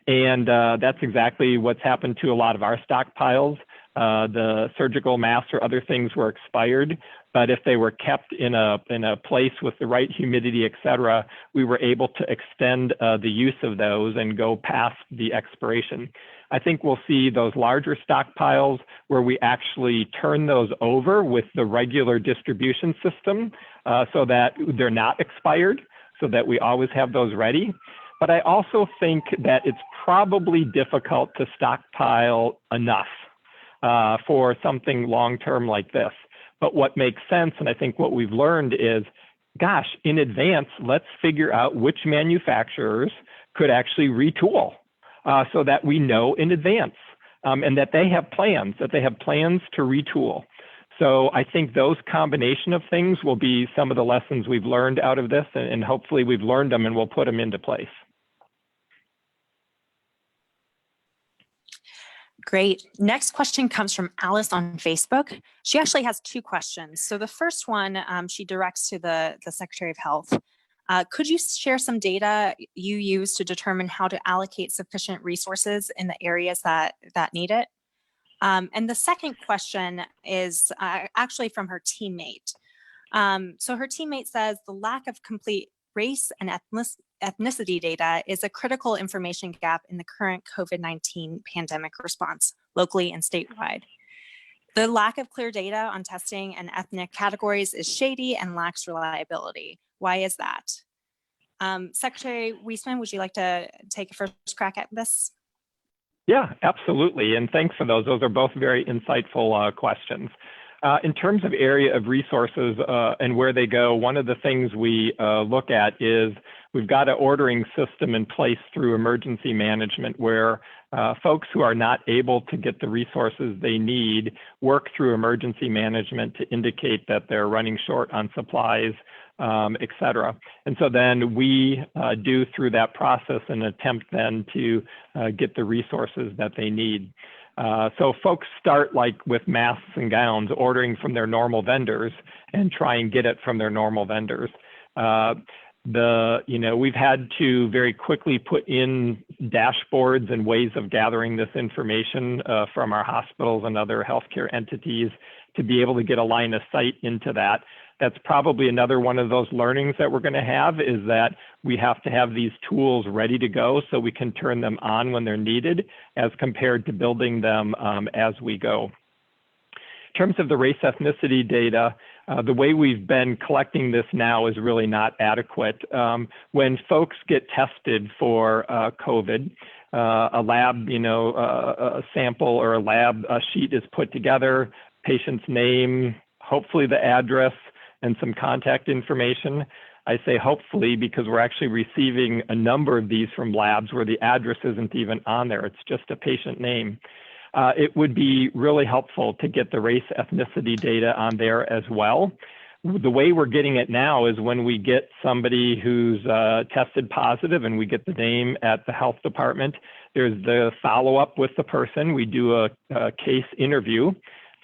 [SPEAKER 3] And that's exactly what's happened to a lot of our stockpiles. The surgical masks or other things were expired, but if they were kept in a place with the right humidity, et cetera, we were able to extend the use of those and go past the expiration. I think we'll see those larger stockpiles where we actually turn those over with the regular distribution system so that they're not expired, so that we always have those ready. But I also think that it's probably difficult to stockpile enough for something long-term like this. But what makes sense, and I think what we've learned is, gosh, in advance, let's figure out which manufacturers could actually retool so that we know in advance and that they have plans to retool. So I think those combination of things will be some of the lessons we've learned out of this, and hopefully we've learned them and we'll put them into place.
[SPEAKER 1] Great. Next question comes from Alice on Facebook. She actually has two questions. So the first one she directs to the Secretary of Health. Could you share some data you use to determine how to allocate sufficient resources in the areas that need it? And the second question is actually from her teammate. So her teammate says the lack of complete race and ethnicity data is a critical information gap in the current COVID-19 pandemic response, locally and statewide. The lack of clear data on testing and ethnic categories is shady and lacks reliability. Why is that? Secretary Wiesman, would you like to take a first crack at this?
[SPEAKER 3] Yeah, absolutely. And thanks for those. Those are both very insightful questions. In terms of area of resources and where they go, one of the things we look at is we've got an ordering system in place through emergency management where folks who are not able to get the resources they need work through emergency management to indicate that they're running short on supplies, et cetera. And so then we do through that process an attempt then to get the resources that they need. So folks start like with masks and gowns, ordering from their normal vendors and try and get it from their normal vendors. We've had to very quickly put in dashboards and ways of gathering this information from our hospitals and other healthcare entities to be able to get a line of sight into that. That's probably another one of those learnings that we're going to have, is that we have to have these tools ready to go so we can turn them on when they're needed, as compared to building them as we go. In terms of the race ethnicity data, the way we've been collecting this now is really not adequate. When folks get tested for COVID, a lab, a sample or a lab sheet is put together, patient's name, hopefully the address, and some contact information. I say hopefully because we're actually receiving a number of these from labs where the address isn't even on there. It's just a patient name. It would be really helpful to get the race ethnicity data on there as well. The way we're getting it now is when we get somebody who's tested positive and we get the name at the health department, there's the follow-up with the person. We do a case interview,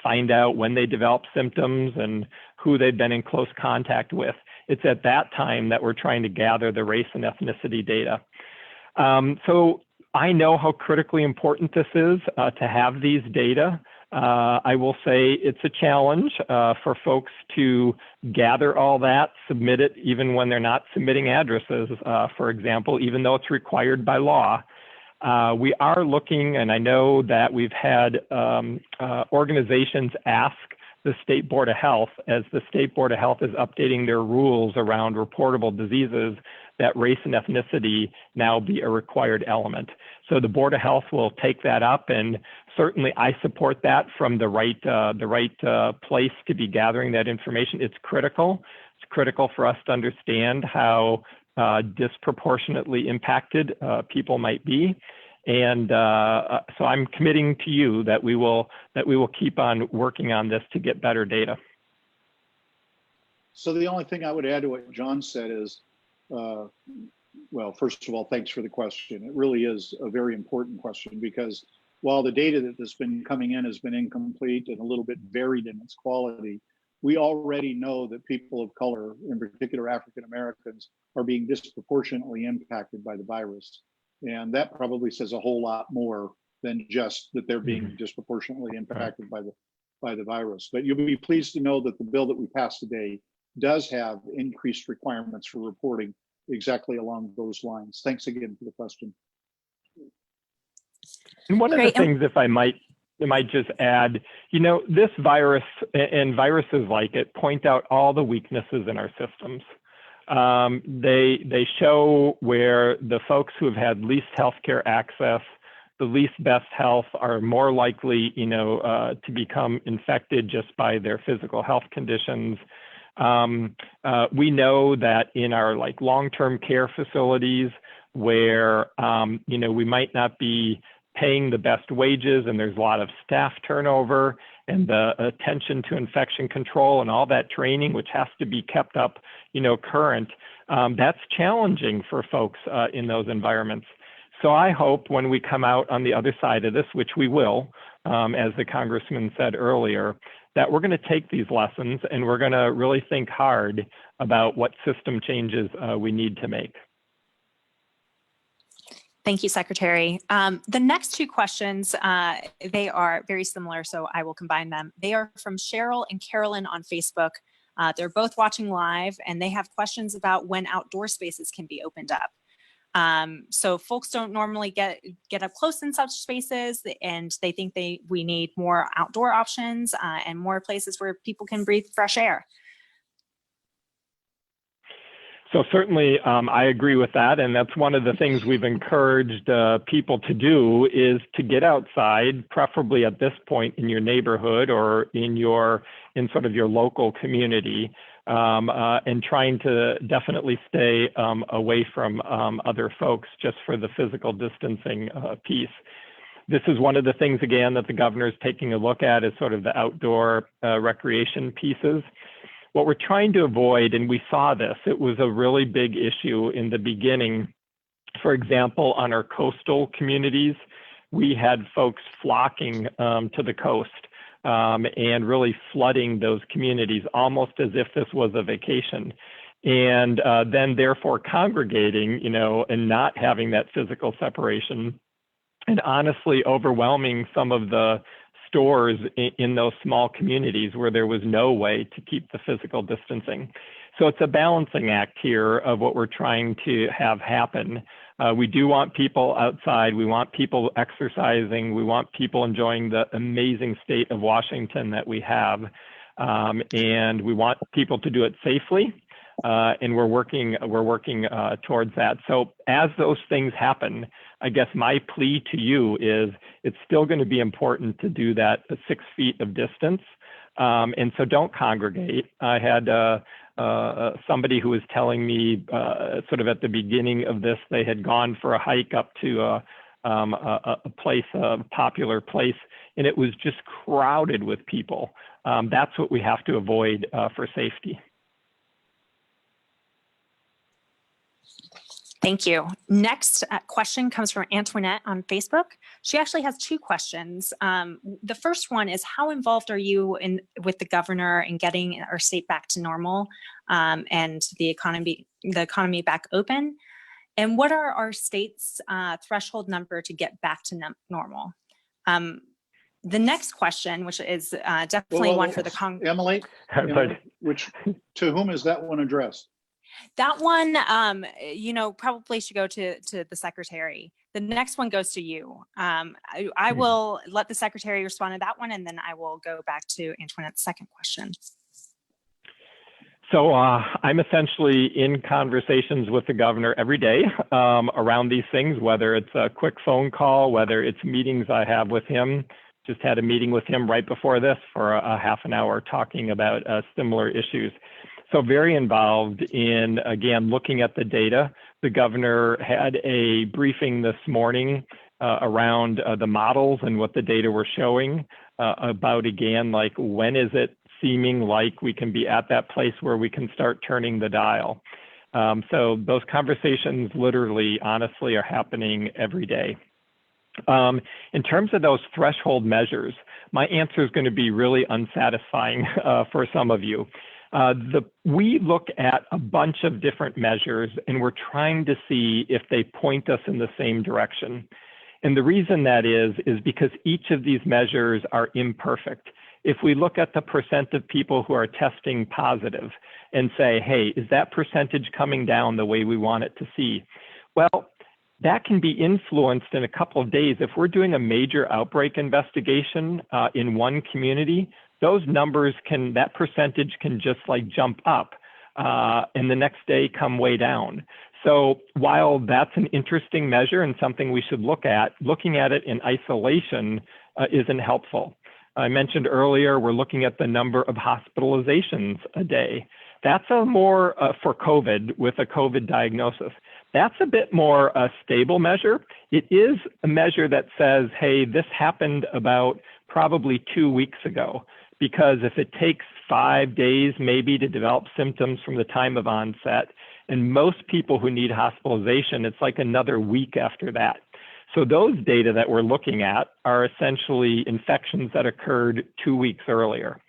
[SPEAKER 3] find out when they develop symptoms and who they've been in close contact with. It's at that time that we're trying to gather the race and ethnicity data. So I know how critically important this is to have these data. I will say it's a challenge for folks to gather all that, submit it even when they're not submitting addresses, for example, even though it's required by law. We are looking, and I know that we've had organizations ask the State Board of Health, as the State Board of Health is updating their rules around reportable diseases, that race and ethnicity now be a required element. So the Board of Health will take that up, and certainly I support that from the right place to be gathering that information. It's critical. It's critical for us to understand how disproportionately impacted people might be. And so I'm committing to you that we will keep on working on this to get better data.
[SPEAKER 2] So the only thing I would add to what John said is Well, first of all, thanks for the question. It really is a very important question because while the data that has been coming in has been incomplete and a little bit varied in its quality, we already know that people of color, in particular African Americans, are being disproportionately impacted by the virus. And that probably says a whole lot more than just that they're being disproportionately impacted by the virus. But you'll be pleased to know that the bill that we passed today does have increased requirements for reporting exactly along those lines. Thanks again for the question.
[SPEAKER 3] And one of the things, if I might just add, you know, this virus and viruses like it point out all the weaknesses in our systems. They show where the folks who have had least healthcare access, the least best health, are more likely, you know, to become infected just by their physical health conditions. We know that in our like long-term care facilities where, you know, we might not be paying the best wages and there's a lot of staff turnover and the attention to infection control and all that training, which has to be kept up, you know, current, that's challenging for folks in those environments. So I hope when we come out on the other side of this, which we will, as the congressman said earlier, that we're going to take these lessons and we're going to really think hard about what system changes we need to make.
[SPEAKER 1] Thank you, Secretary. The next two questions, they are very similar, so I will combine them. They are from Cheryl and Carolyn on Facebook. They're both watching live and they have questions about when outdoor spaces can be opened up. So folks don't normally get up close in such spaces, and they think we need more outdoor options and more places where people can breathe fresh air.
[SPEAKER 3] So certainly, I agree with that, and that's one of the things we've encouraged people to do is to get outside, preferably at this point in your neighborhood or in sort of your local community, and trying to definitely stay away from other folks just for the physical distancing piece. This is one of the things, again, that the governor is taking a look at is sort of the outdoor recreation pieces. What we're trying to avoid, and we saw this, it was a really big issue in the beginning. For example, on our coastal communities, we had folks flocking to the coast and really flooding those communities almost as if this was a vacation. And then therefore congregating, you know, and not having that physical separation, and honestly overwhelming some of the stores in those small communities where there was no way to keep the physical distancing. So it's a balancing act here of what we're trying to have happen. We do want people outside. We want people exercising. We want people enjoying the amazing state of Washington that we have. And we want people to do it safely. And we're working towards that. So as those things happen, I guess my plea to you is it's still going to be important to do that 6 feet of distance. And so don't congregate. I had somebody who was telling me sort of at the beginning of this, they had gone for a hike up to a popular place, and it was just crowded with people. That's what we have to avoid for safety.
[SPEAKER 1] Thank you. Next question comes from Antoinette on Facebook. She actually has two questions. The first one is, how involved are you with the governor in getting our state back to normal and the economy back open? And what are our state's threshold number to get back to normal? The next question, which is definitely one for the Congress.
[SPEAKER 2] Emily, to whom is that one addressed?
[SPEAKER 1] That one, you know, probably should go to the secretary. The next one goes to you. I will let the secretary respond to that one, and then I will go back to Antoinette's second question.
[SPEAKER 3] So I'm essentially in conversations with the governor every day around these things, whether it's a quick phone call, whether it's meetings I have with him. Just had a meeting with him right before this for a half an hour talking about similar issues. So very involved in, again, looking at the data. The governor had a briefing this morning around the models and what the data were showing about, again, like when is it seeming like we can be at that place where we can start turning the dial. So those conversations literally, honestly, are happening every day. In terms of those threshold measures, my answer is going to be really unsatisfying for some of you. We look at a bunch of different measures and we're trying to see if they point us in the same direction. And the reason that is because each of these measures are imperfect. If we look at the percent of people who are testing positive and say, hey, is that percentage coming down the way we want it to see? Well, that can be influenced in a couple of days. If we're doing a major outbreak investigation in one community, those numbers that percentage can just like jump up and the next day come way down. So while that's an interesting measure and something we should look at, looking at it in isolation isn't helpful. I mentioned earlier, we're looking at the number of hospitalizations a day. That's a more for COVID with a COVID diagnosis. That's a bit more stable measure. It is a measure that says, hey, this happened about probably 2 weeks ago, because if it takes 5 days maybe to develop symptoms from the time of onset, and most people who need hospitalization, it's like another week after that. So those data that we're looking at are essentially infections that occurred 2 weeks earlier.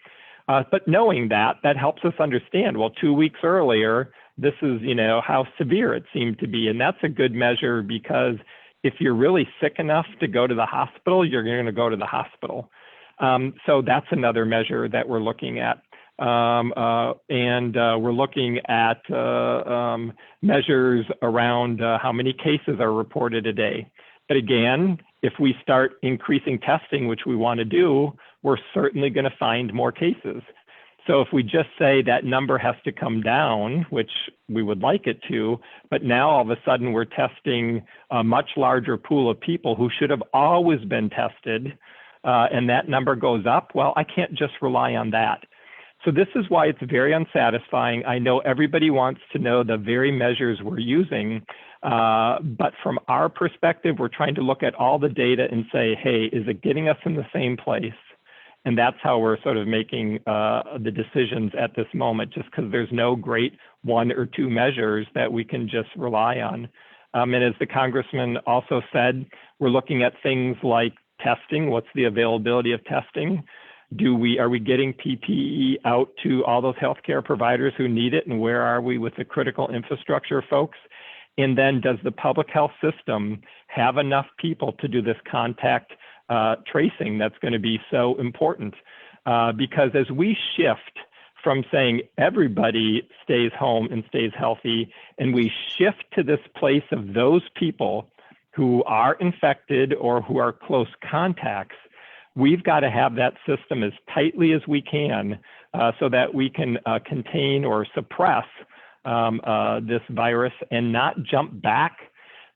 [SPEAKER 3] But knowing that helps us understand, well, 2 weeks earlier, this is, how severe it seemed to be. And that's a good measure, because if you're really sick enough to go to the hospital, you're going to go to the hospital. So that's another measure that we're looking at. And we're looking at measures around how many cases are reported a day. But again, if we start increasing testing, which we want to do, we're certainly going to find more cases. So if we just say that number has to come down, which we would like it to, but now all of a sudden we're testing a much larger pool of people who should have always been tested, and that number goes up, well, I can't just rely on that. So this is why it's very unsatisfying. I know everybody wants to know the very measures we're using, but from our perspective, we're trying to look at all the data and say, hey, is it getting us in the same place? And that's how we're sort of making the decisions at this moment, just because there's no great 1 or 2 measures that we can just rely on. And as the congressman also said, we're looking at things like testing. What's the availability of testing? Are we getting PPE out to all those healthcare providers who need it? And where are we with the critical infrastructure folks? And then does the public health system have enough people to do this contact tracing that's going to be so important? Because as we shift from saying everybody stays home and stays healthy, and we shift to this place of those people who are infected or who are close contacts, we've got to have that system as tightly as we can so that we can contain or suppress this virus and not jump back.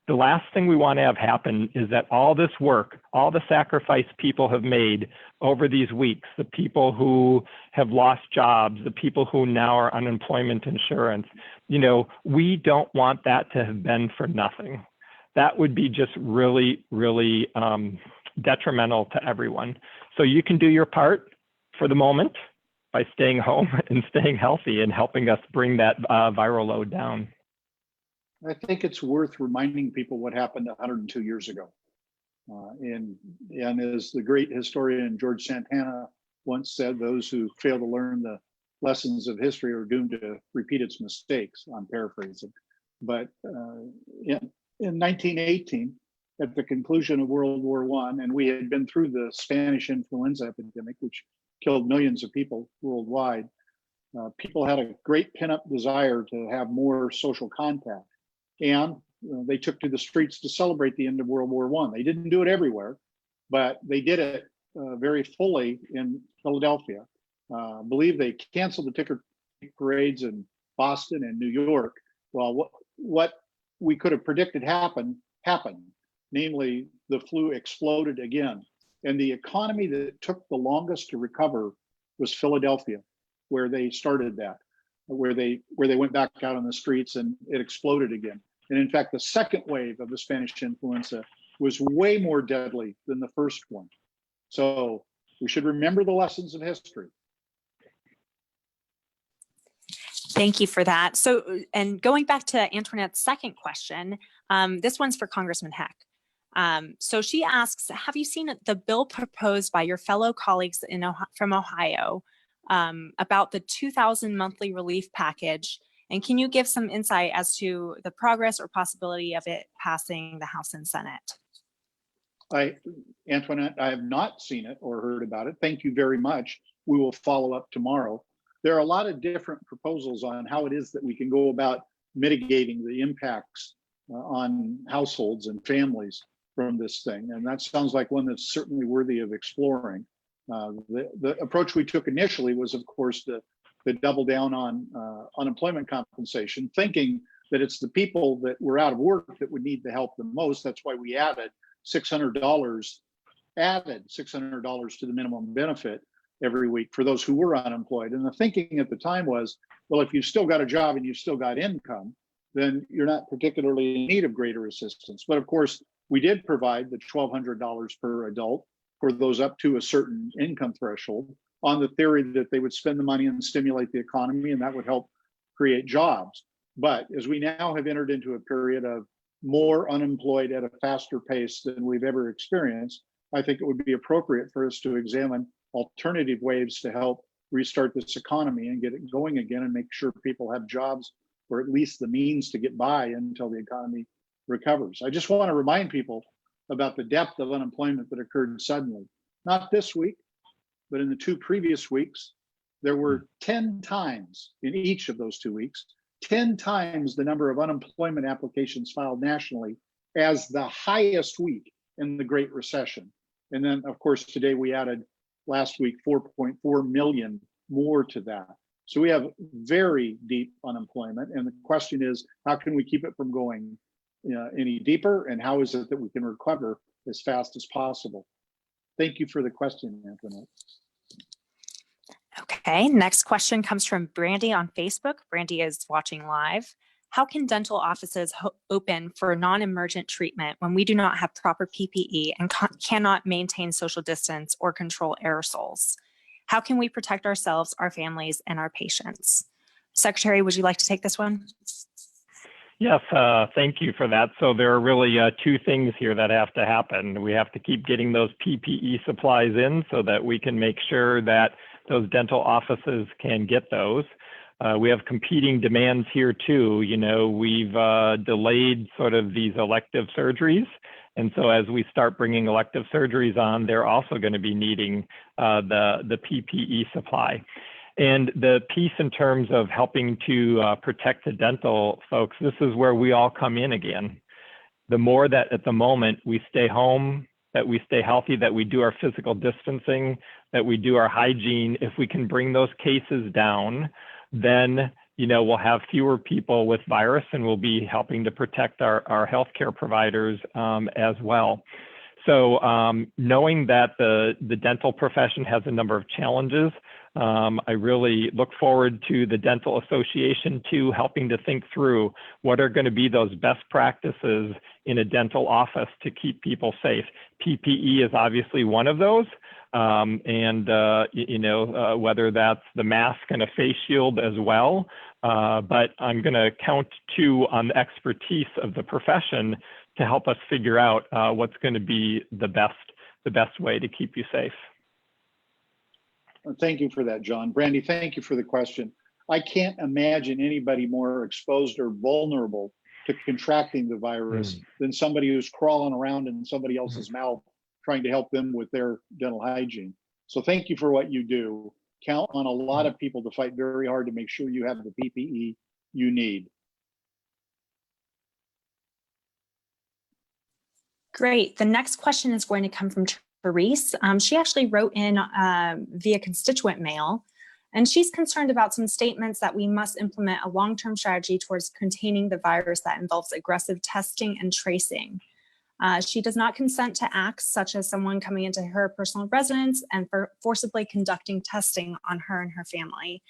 [SPEAKER 3] The last thing we want to have happen is that all this work, all the sacrifice people have made over these weeks, the people who have lost jobs, the people who now are unemployment insurance, we don't want that to have been for nothing. That would be just really, really detrimental to everyone. So you can do your part for the moment by staying home and staying healthy and helping us bring that viral load down.
[SPEAKER 2] I think it's worth reminding people what happened 102 years ago. And as the great historian George Santana once said, those who fail to learn the lessons of history are doomed to repeat its mistakes. I'm paraphrasing. But in 1918, at the conclusion of World War I, and we had been through the Spanish influenza epidemic, which killed millions of people worldwide, people had a great pent-up desire to have more social contact. And they took to the streets to celebrate the end of World War I. They didn't do it everywhere, but they did it very fully in Philadelphia. I believe they canceled the ticker parades in Boston and New York. Well, what we could have predicted happened. Namely, the flu exploded again. And the economy that took the longest to recover was Philadelphia, where they started that, where they went back out on the streets and it exploded again. And in fact, the second wave of the Spanish influenza was way more deadly than the first one. So we should remember the lessons of history.
[SPEAKER 1] Thank you for that. So, and going back to Antoinette's second question, this one's for Congressman Heck. So she asks, have you seen the bill proposed by your fellow colleagues from Ohio about the 2,000 monthly relief package? And can you give some insight as to the progress or possibility of it passing the House and Senate?
[SPEAKER 2] Antoinette, I have not seen it or heard about it. Thank you very much. We will follow up tomorrow. There are a lot of different proposals on how it is that we can go about mitigating the impacts on households and families from this thing. And that sounds like one that's certainly worthy of exploring. The approach we took initially was, of course, to double down on unemployment compensation, thinking that it's the people that were out of work that would need the help the most. That's why we added $600 to the minimum benefit every week for those who were unemployed. And the thinking at the time was, well, if you've still got a job and you've still got income, then you're not particularly in need of greater assistance. But of course, we did provide the $1,200 per adult for those up to a certain income threshold on the theory that they would spend the money and stimulate the economy, and that would help create jobs. But as we now have entered into a period of more unemployed at a faster pace than we've ever experienced, I think it would be appropriate for us to examine alternative ways to help restart this economy and get it going again and make sure people have jobs or at least the means to get by until the economy recovers. I just want to remind people about the depth of unemployment that occurred suddenly. Not this week, but in the 2 previous weeks, there were 10 times in each of those 2 weeks, 10 times the number of unemployment applications filed nationally as the highest week in the Great Recession. And then, of course, today we added last week 4.4 million more to that. So we have very deep unemployment. And the question is, how can we keep it from going any deeper? And how is it that we can recover as fast as possible? Thank you for the question, Antoinette.
[SPEAKER 1] Okay, next question comes from Brandy on Facebook. Brandy is watching live. How can dental offices open for non-emergent treatment when we do not have proper PPE and cannot maintain social distance or control aerosols? How can we protect ourselves, our families, and our patients? Secretary, would you like to take this one?
[SPEAKER 3] Yes, thank you for that. So there are really 2 things here that have to happen. We have to keep getting those PPE supplies in so that we can make sure that those dental offices can get those. We have competing demands here too. You know, we've delayed sort of these elective surgeries. And so as we start bringing elective surgeries on, they're also going to be needing the PPE supply. And the piece in terms of helping to protect the dental folks, this is where we all come in again. The more that at the moment we stay home, that we stay healthy, that we do our physical distancing, that we do our hygiene, if we can bring those cases down, then we'll have fewer people with virus and we'll be helping to protect our healthcare providers as well. So knowing that the dental profession has a number of challenges, I really look forward to the Dental Association too, helping to think through what are going to be those best practices in a dental office to keep people safe. PPE is obviously one of those. Whether that's the mask and a face shield as well. But I'm going to count too on the expertise of the profession to help us figure out what's going to be the best way to keep you safe.
[SPEAKER 2] Thank you for that, John. Brandy, thank you for the question. I can't imagine anybody more exposed or vulnerable to contracting the virus than somebody who's crawling around in somebody else's mouth trying to help them with their dental hygiene. So thank you for what you do. Count on a lot of people to fight very hard to make sure you have the PPE you need.
[SPEAKER 1] Great. The next question is going to come from Therese. She actually wrote in via constituent mail, and she's concerned about some statements that we must implement a long-term strategy towards containing the virus that involves aggressive testing and tracing. She does not consent to acts such as someone coming into her personal residence and forcibly conducting testing on her and her family.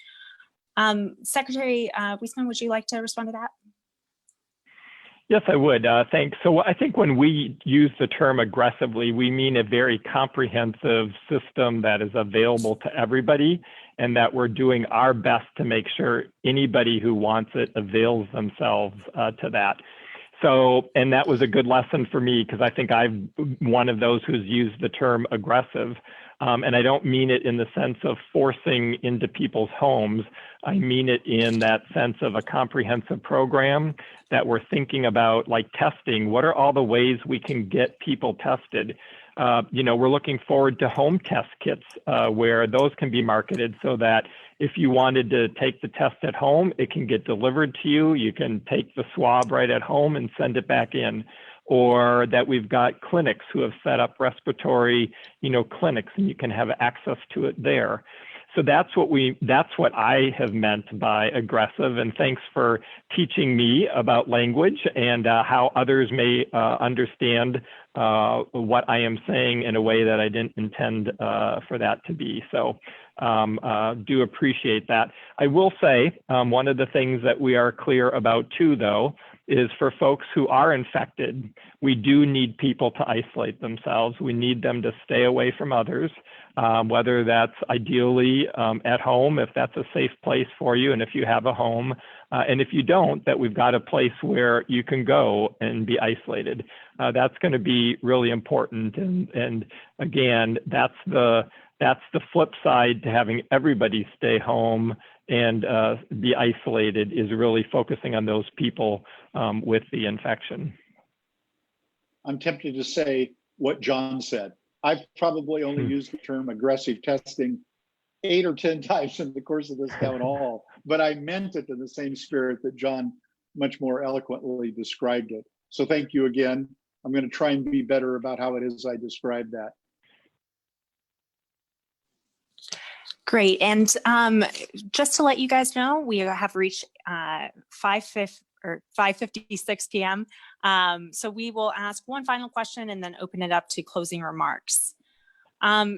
[SPEAKER 1] Secretary Wiesman, would you like to respond to that?
[SPEAKER 3] Yes, I would. Thanks. So I think when we use the term aggressively, we mean a very comprehensive system that is available to everybody, and that we're doing our best to make sure anybody who wants it avails themselves to that. So, and that was a good lesson for me, because I think I'm one of those who's used the term aggressive. And I don't mean it in the sense of forcing into people's homes. I mean it in that sense of a comprehensive program that we're thinking about, like testing. What are all the ways we can get people tested? We're looking forward to home test kits where those can be marketed so that if you wanted to take the test at home, it can get delivered to you. You can take the swab right at home and send it back in. Or that we've got clinics who have set up respiratory, clinics, and you can have access to it there. So that's what I have meant by aggressive. And thanks for teaching me about language and how others may understand what I am saying in a way that I didn't intend for that to be. So do appreciate that. I will say one of the things that we are clear about too, though, is for folks who are infected, we do need people to isolate themselves. We need them to stay away from others, whether that's ideally at home, if that's a safe place for you, and if you have a home. And if you don't, that we've got a place where you can go and be isolated. That's going to be really important. And again, that's the flip side to having everybody stay home and be isolated, is really focusing on those people with the infection.
[SPEAKER 2] I'm tempted to say what John said. I've probably only used the term aggressive testing 8 or 10 times in the course of this town hall, but I meant it in the same spirit that John much more eloquently described it. So thank you again. I'm going to try and be better about how it is I described that.
[SPEAKER 1] Great. And just to let you guys know, we have reached 5:56 p.m. So we will ask one final question and then open it up to closing remarks.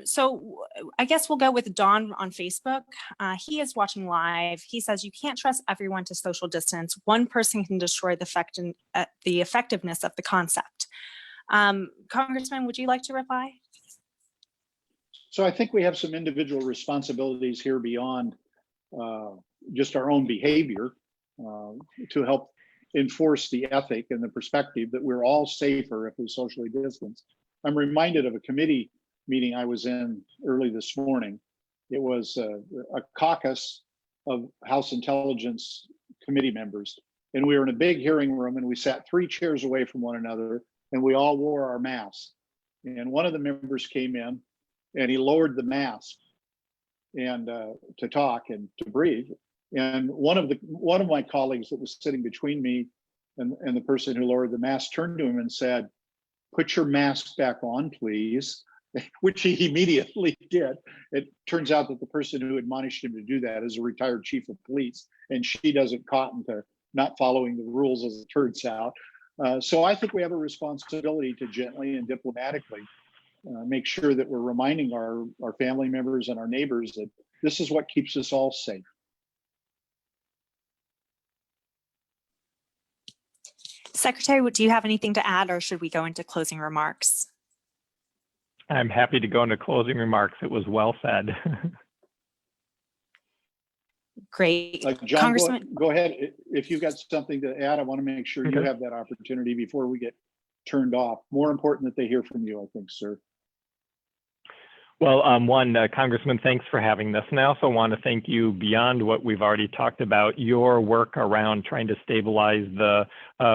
[SPEAKER 1] So I guess we'll go with Don on Facebook. He is watching live. He says, you can't trust everyone to social distance. One person can destroy the effectiveness of the concept. Congressman, would you like to reply?
[SPEAKER 2] So I think we have some individual responsibilities here beyond just our own behavior to help enforce the ethic and the perspective that we're all safer if we socially distance. I'm reminded of a committee meeting I was in early this morning. It was a caucus of House Intelligence Committee members. And we were in a big hearing room and we sat 3 chairs away from one another and we all wore our masks. And one of the members came in and he lowered the mask and to talk and to breathe. And one of my colleagues that was sitting between me and the person who lowered the mask turned to him and said, "Put your mask back on, please," which he immediately did. It turns out that the person who admonished him to do that is a retired chief of police, and she doesn't cotton to not following the rules, as it turns out. So I think we have a responsibility to gently and diplomatically make sure that we're reminding our family members and our neighbors that this is what keeps us all safe.
[SPEAKER 1] Secretary, do you have anything to add, or should we go into closing remarks?
[SPEAKER 3] I'm happy to go into closing remarks. It was well said.
[SPEAKER 1] Great.
[SPEAKER 2] John,
[SPEAKER 1] Congressman,
[SPEAKER 2] go ahead. If you've got something to add, I want to make sure you have that opportunity before we get turned off. More important that they hear from you, I think, sir.
[SPEAKER 3] Well, Congressman, thanks for having this. And I also want to thank you, beyond what we've already talked about, your work around trying to stabilize the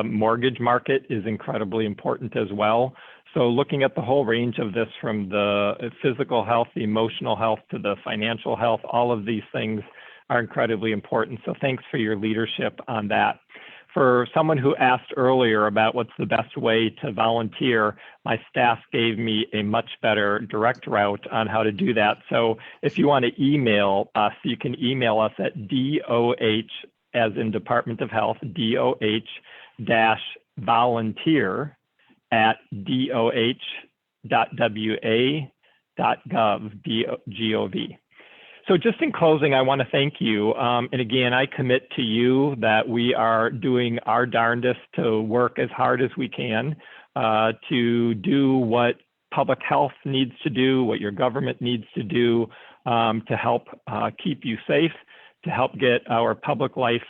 [SPEAKER 3] mortgage market is incredibly important as well. So looking at the whole range of this, from the physical health, the emotional health, to the financial health, all of these things are incredibly important. So thanks for your leadership on that. For someone who asked earlier about what's the best way to volunteer, my staff gave me a much better direct route on how to do that. So if you want to email us, you can email us at DOH, as in Department of Health, DOH-volunteer @doh.wa.gov, G-O-V. So just in closing, I want to thank you. And again, I commit to you that we are doing our darndest to work as hard as we can to do what public health needs to do, what your government needs to do to help keep you safe, to help get our public life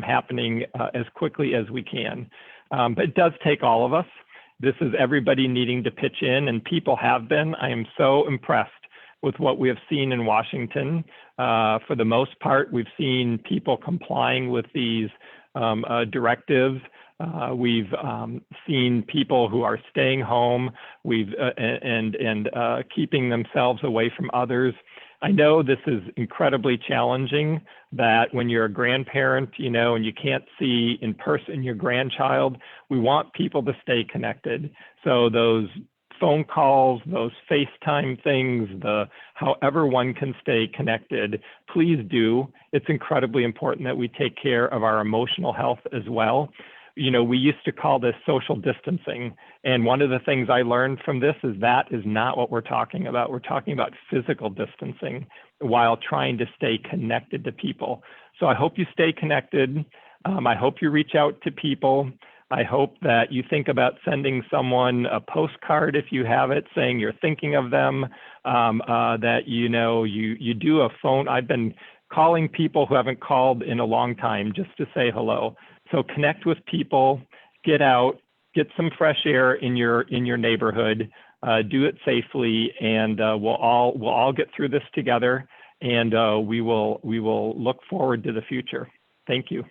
[SPEAKER 3] happening as quickly as we can. But it does take all of us. This is everybody needing to pitch in, and people have been. I am so impressed with what we have seen in Washington. For the most part, we've seen people complying with these directives. We've seen people who are staying home, and keeping themselves away from others. I know this is incredibly challenging, that when you're a grandparent, you know, and you can't see in person your grandchild, we want people to stay connected. So those phone calls, those FaceTime things, however one can stay connected, please do. It's incredibly important that we take care of our emotional health as well. You know, we used to call this social distancing. And one of the things I learned from this is that is not what we're talking about. We're talking about physical distancing while trying to stay connected to people. So I hope you stay connected. I hope you reach out to people. I hope that you think about sending someone a postcard if you have it, saying you're thinking of them, that, you know, you do a phone. I've been calling people who haven't called in a long time just to say hello. So connect with people, get out, get some fresh air in your neighborhood, do it safely, and we'll all get through this together, and we will look forward to the future. Thank you.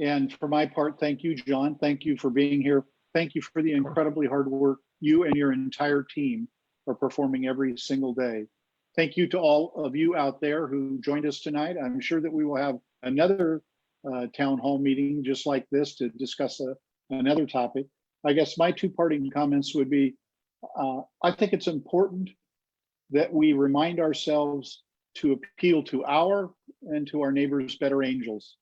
[SPEAKER 2] And for my part, thank you, John. Thank you for being here. Thank you for the incredibly hard work you and your entire team are performing every single day. Thank you to all of you out there who joined us tonight. I'm sure that we will have another town hall meeting just like this to discuss another topic. I guess my two parting comments would be, I think it's important that we remind ourselves to appeal to our and to our neighbors' better angels.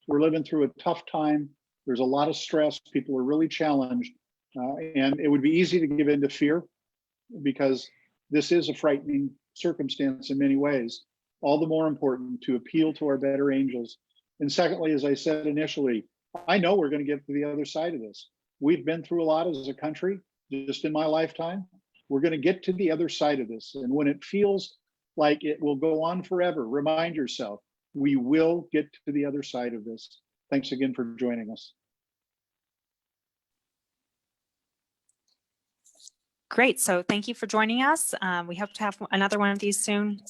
[SPEAKER 2] We're living through a tough time. There's a lot of stress. People are really challenged. And it would be easy to give in to fear, because this is a frightening circumstance in many ways. All the more important to appeal to our better angels. And secondly, as I said initially, I know we're going to get to the other side of this. We've been through a lot as a country, just in my lifetime. We're going to get to the other side of this. And when it feels like it will go on forever, remind yourself, we will get to the other side of this. Thanks again for joining us.
[SPEAKER 1] Great. So thank you for joining us. We hope to have another one of these soon.